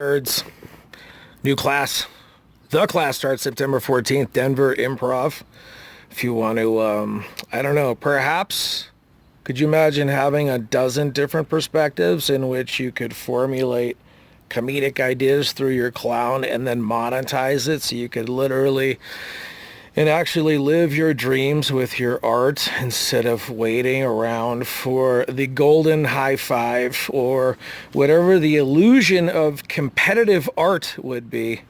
Nerds, new class. The class starts September 14th, Denver Improv. If you want to, I don't know, perhaps, could you imagine having a dozen different perspectives in which you could formulate comedic ideas through your clown and then monetize it so you could literally and actually live your dreams with your art instead of waiting around for the golden high five or whatever the illusion of competitive art would be.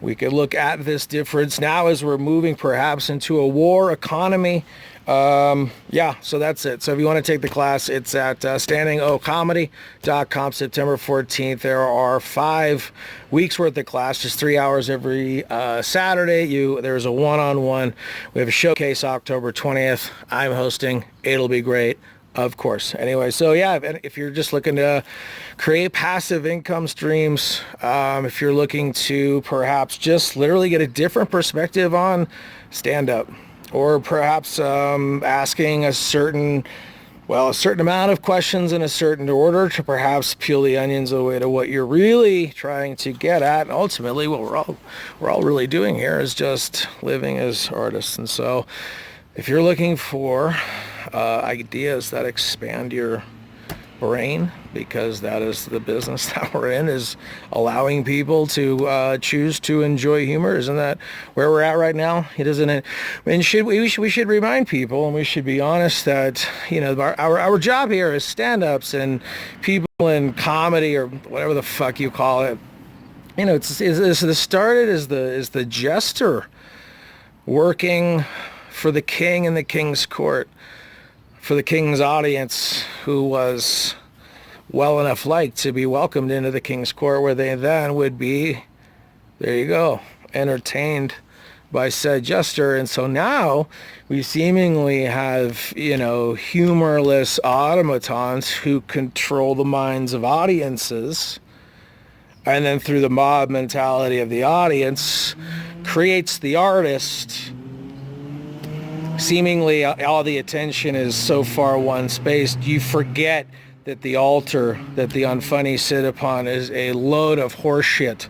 We could look at this difference now as we're moving perhaps into a war economy. Yeah, so that's it. So if you want to take the class, it's at standingocomedy.com, September 14th. There are 5 weeks worth of class, just 3 hours every Saturday. There's a one-on-one. We have a showcase October 20th. I'm hosting. It'll be great. Of course. Anyway, so yeah, if you're just looking to create passive income streams, if you're looking to perhaps just literally get a different perspective on stand-up, or perhaps asking a certain amount of questions in a certain order to perhaps peel the onions away to what you're really trying to get at. And ultimately, what we're all really doing here is just living as artists. And so if you're looking for ideas that expand your brain, because that is the business that we're in, is allowing people to choose to enjoy humor. Isn't that where we're at right now? It isn't it? I mean, we should remind people, and we should be honest that, you know, our job here is stand-ups and people in comedy or whatever the fuck you call it. You know, it's started as the jester working for the king in the king's court, for the king's audience, who was well enough liked to be welcomed into the king's court, where they then would be, there you go, entertained by said jester. And so now we seemingly have, you know, humorless automatons who control the minds of audiences, and then through the mob mentality of the audience creates the artist. Seemingly all the attention is so far one spaced, you forget that the altar that the unfunny sit upon is a load of horse shit.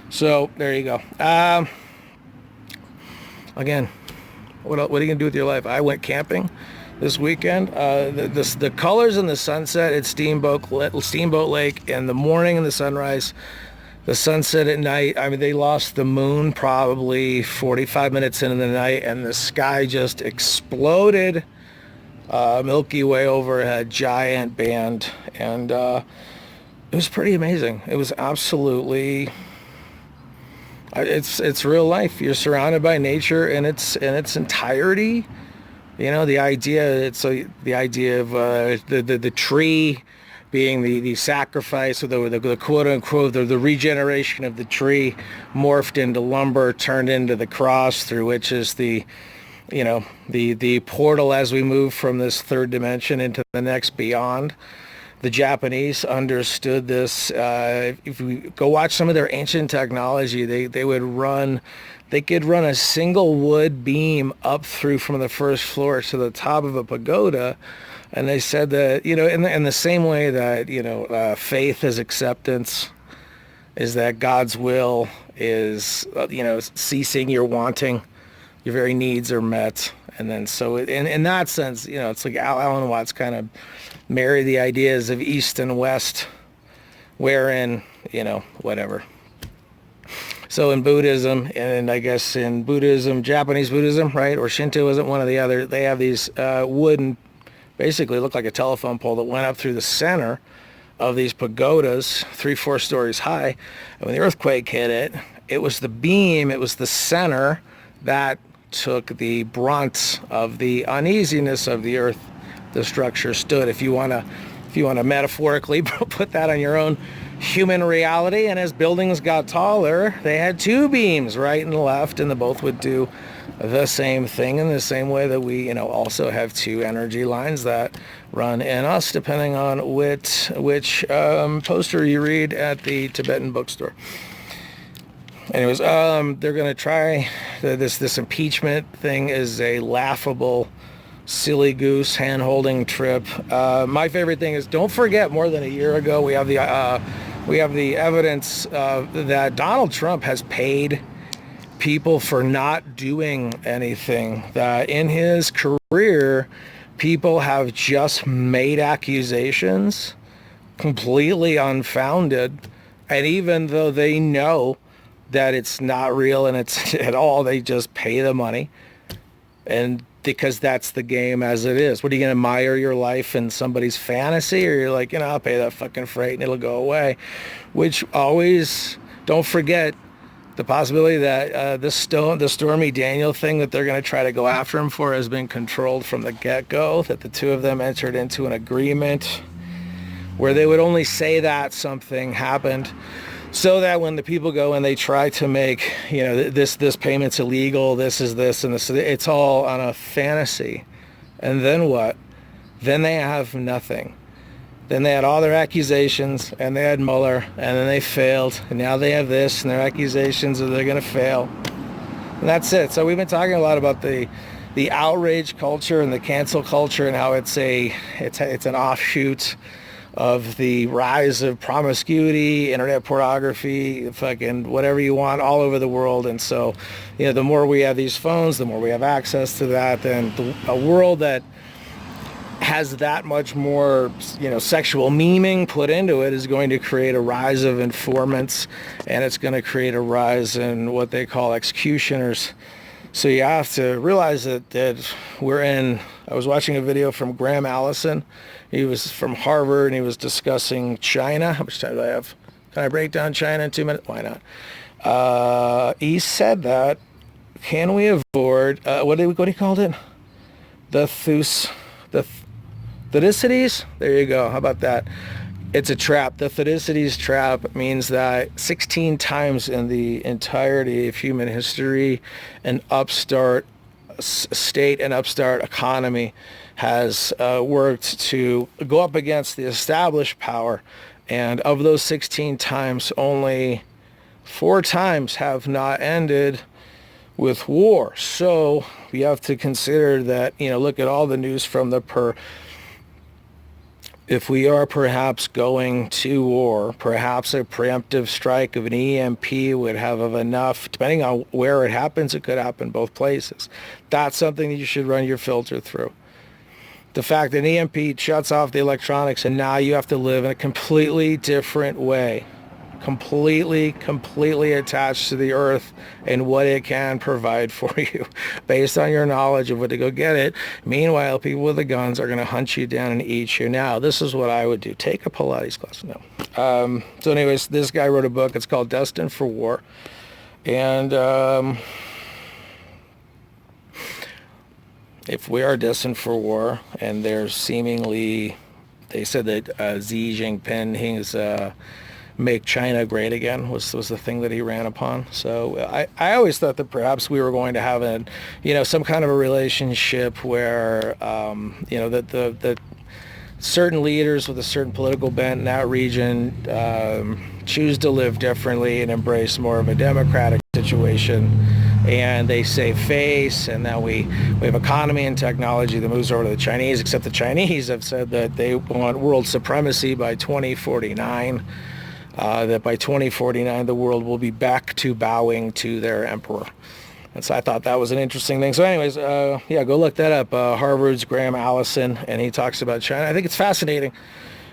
So there you go. Again, what are you gonna do with your life? I went camping this weekend. The colors in the sunset at Steamboat Lake in the morning and the sunrise. The sunset at night, I mean, they lost the moon probably 45 minutes into the night, and the sky just exploded. Milky Way overhead, giant band, and it was pretty amazing. It was absolutely, it's real life. You're surrounded by nature in its entirety. You know, the idea of the tree being the sacrifice, or the quote unquote the regeneration of the tree, morphed into lumber, turned into the cross, through which is the portal as we move from this third dimension into the next beyond. The Japanese understood this. If we go watch some of their ancient technology, they could run a single wood beam up through from the first floor to the top of a pagoda. And they said that, you know, in the same way that, you know, faith is acceptance, is that God's will is, ceasing your wanting, your very needs are met. And then so in that sense, you know, it's like Alan Watts kind of married the ideas of East and West, wherein, you know, whatever. So in Buddhism, and I guess in Buddhism, Japanese Buddhism, right, or Shintoism, one or the other, they have these wooden, basically looked like a telephone pole that went up through the center of these pagodas, 3-4 stories high. And when the earthquake hit it, it was the beam, it was the center that took the brunt of the uneasiness of the earth. The structure stood. If you want to metaphorically put that on your own human reality, and as buildings got taller, they had 2 beams, right and left, and the both would do the same thing, in the same way that we, you know, also have 2 energy lines that run in us, depending on which poster you read at the Tibetan bookstore. Anyways, they're going to try this impeachment thing is a laughable, silly goose hand-holding trip. My favorite thing is, don't forget, more than a year ago, we have the We have the evidence that Donald Trump has paid people for not doing anything, that in his career, people have just made accusations completely unfounded. And even though they know that it's not real and it's at all, they just pay the money. And because that's the game as it is. What are you going to mire your life in somebody's fantasy? Or you're like, I'll pay that fucking freight and it'll go away. Which always, don't forget the possibility that the Stormy Daniel thing that they're going to try to go after him for has been controlled from the get-go, that the two of them entered into an agreement where they would only say that something happened, so that when the people go and they try to make, this payment's illegal, this is this, and this, it's all on a fantasy. And then what? Then they have nothing. Then they had all their accusations, and they had Mueller, and then they failed, and now they have this, and their accusations are they're going to fail. And that's it. So we've been talking a lot about the outrage culture and the cancel culture, and how it's an offshoot of the rise of promiscuity, internet pornography, fucking whatever you want all over the world. And so, the more we have these phones, the more we have access to that, then a world that has that much more, sexual memeing put into it is going to create a rise of informants, and it's going to create a rise in what they call executioners. So you have to realize that I was watching a video from Graham Allison. He was from Harvard, and he was discussing China. How much time do I have? Can I break down China in 2 minutes? Why not? He said that, can we avoid, what he called it? The Thudicities? There you go. How about that? It's a trap. The Thudicities trap means that 16 times in the entirety of human history, an upstart state and upstart economy has worked to go up against the established power. And of those 16 times, only 4 times have not ended with war. So we have to consider that, look at all the news from if we are perhaps going to war, perhaps a preemptive strike of an EMP would have enough, depending on where it happens, it could happen both places. That's something that you should run your filter through. The fact that an EMP shuts off the electronics and now you have to live in a completely different way, completely attached to the earth and what it can provide for you based on your knowledge of what to go get it. Meanwhile, people with the guns are going to hunt you down and eat you. Now, this is what I would do. Take a Pilates class. No. So anyways, this guy wrote a book. It's called Destined for War. And if we are destined for war, and there's seemingly, they said that Xi Jinping, he's make China great again was the thing that he ran upon. So I always thought that perhaps we were going to have some kind of a relationship where that certain leaders with a certain political bent in that region choose to live differently and embrace more of a democratic situation, and they save face, and now we have economy and technology that moves over to the Chinese, except the Chinese have said that they want world supremacy by 2049. That by 2049 the world will be back to bowing to their emperor. And so I thought that was an interesting thing. So anyways, go look that up. Harvard's Graham Allison, and he talks about China. I think it's fascinating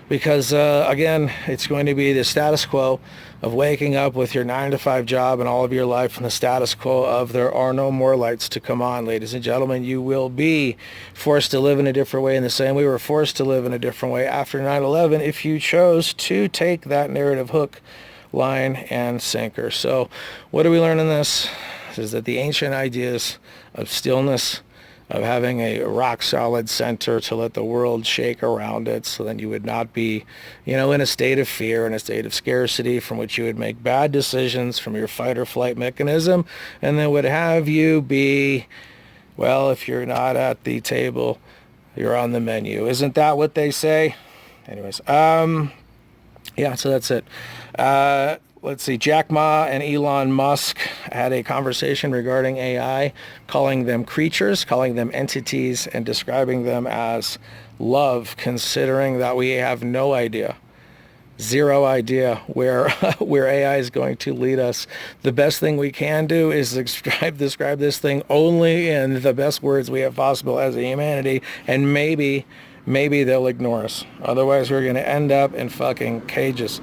because, again, it's going to be the status quo of waking up with your 9-to-5 job and all of your life, and the status quo of there are no more lights to come on. Ladies and gentlemen, you will be forced to live in a different way in the same way we were forced to live in a different way after 9/11 if you chose to take that narrative hook, line, and sinker. So what do we learn in this? Is that the ancient ideas of stillness, of having a rock-solid center to let the world shake around it, so then you would not be, in a state of fear, in a state of scarcity, from which you would make bad decisions from your fight or flight mechanism, and then would have you be, well, if you're not at the table, you're on the menu. Isn't that what they say? Anyways, so that's it. Let's see, Jack Ma and Elon Musk had a conversation regarding AI, calling them creatures, calling them entities, and describing them as love, considering that we have no idea Zero idea where where AI is going to lead us. The best thing we can do is describe this thing only in the best words we have possible as a humanity, and maybe they'll ignore us. Otherwise, we're going to end up in fucking cages.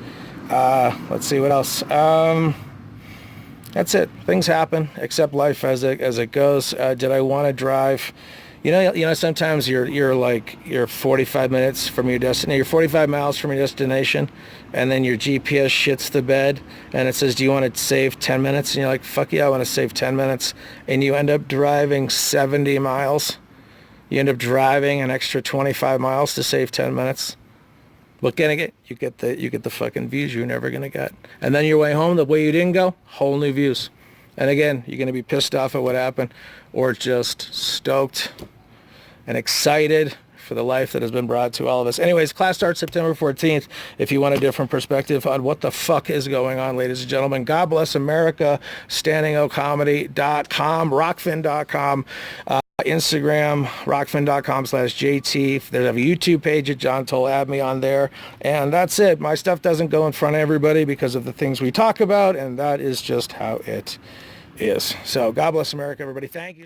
Let's see what else. That's it. Things happen. Accept life as it goes. Did I want to drive? You know. Sometimes you're 45 minutes from your destination. You're 45 miles from your destination, and then your GPS shits the bed, and it says, "Do you want to save 10 minutes?" And you're like, "Fuck yeah, I want to save 10 minutes." And you end up driving 70 miles. You end up driving an extra 25 miles to save 10 minutes. What can I get? You get the fucking views you're never gonna get. And then your way home, the way you didn't go, whole new views. And again, you're gonna be pissed off at what happened, or just stoked and excited for the life that has been brought to all of us. Anyways, class starts September 14th. If you want a different perspective on what the fuck is going on, ladies and gentlemen, God bless America. StandingOComedy.com, Rockfin.com. Instagram, rockfin.com/JT. There's a YouTube page at John Toll. Add me on there. And that's it. My stuff doesn't go in front of everybody because of the things we talk about, and that is just how it is. So God bless America, everybody. Thank you.